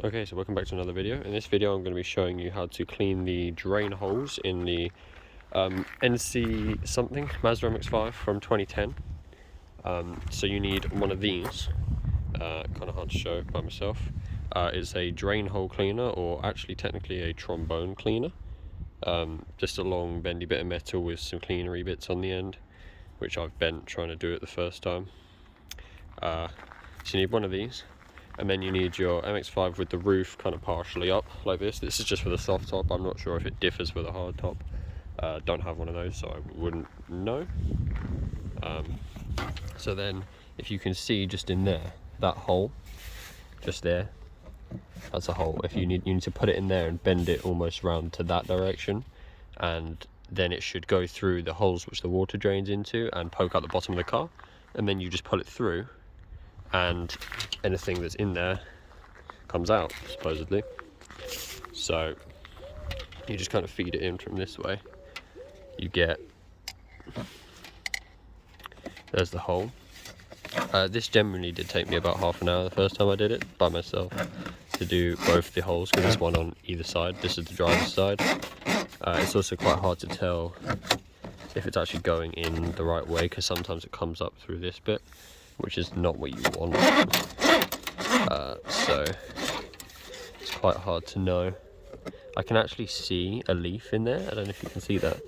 Okay, so welcome back to another video. In this video I'm going to be showing you how to clean the drain holes in the NC something Mazda MX5 from 2010. So you need one of these, kind of hard to show by myself. It's a drain hole cleaner, or actually technically a trombone cleaner. Just a long bendy bit of metal with some cleanery bits on the end, which I've bent trying to do it the first time. So you need one of these. And then you need your MX5 with the roof kind of partially up like this. This is just for the soft top. I'm not sure if it differs with a hard top. Don't have one of those, so I wouldn't know. So then, if you can see just in there, that hole, just there, that's a hole. If you need to put it in there and bend it almost round to that direction, and then it should go through the holes which the water drains into and poke out the bottom of the car, and then you just pull it through, and anything that's in there comes out, supposedly. So you just kind of feed it in from this way. You get, there's the hole. This generally did take me about half an hour the first time I did it by myself to do both the holes, because there's one on either side. This is the driver's side. It's also quite hard to tell if it's actually going in the right way, because sometimes it comes up through this bit, which is not what you want. So it's quite hard to know. I can actually see a leaf in there. I don't know if you can see that.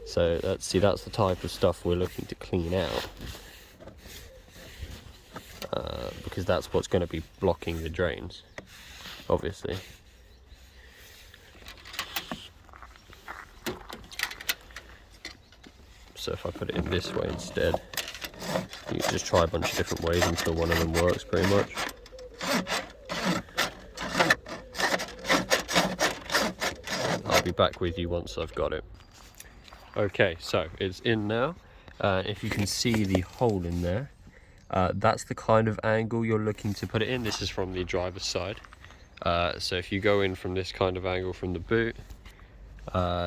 So that's the type of stuff we're looking to clean out, because that's what's going to be blocking the drains, obviously. So if I put it in this way instead, you can just try a bunch of different ways until one of them works pretty much. I'll be back with you once I've got it. Okay, so it's in now. If you can see the hole in there, that's the kind of angle you're looking to put it in. This is from the driver's side. So if you go in from this kind of angle from the boot,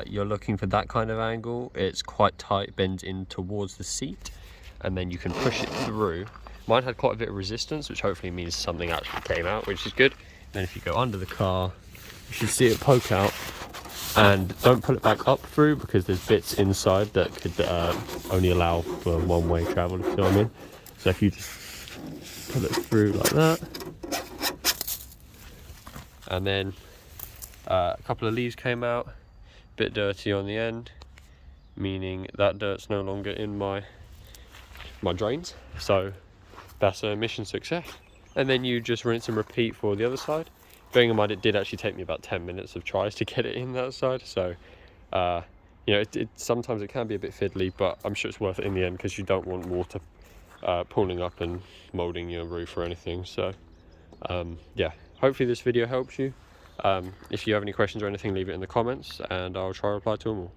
you're looking for that kind of angle. It's quite tight, bends in towards the seat, and then you can push it through. Mine had quite a bit of resistance, which hopefully means something actually came out, which is good. Then if you go under the car, you should see it poke out. And don't pull it back up through, because there's bits inside that could only allow for one-way travel, if you know what I mean. So if you just pull it through like that, and then a couple of leaves came out, a bit dirty on the end, meaning that dirt's no longer in my drains. So that's a mission success. And then you just rinse and repeat for the other side. Bearing in mind, it did actually take me about 10 minutes of tries to get it in that side. So, you know, sometimes it can be a bit fiddly, but I'm sure it's worth it in the end, because you don't want water pooling up and moulding your roof or anything. So, yeah, hopefully this video helps you. If you have any questions or anything, leave it in the comments, and I'll try to reply to them all.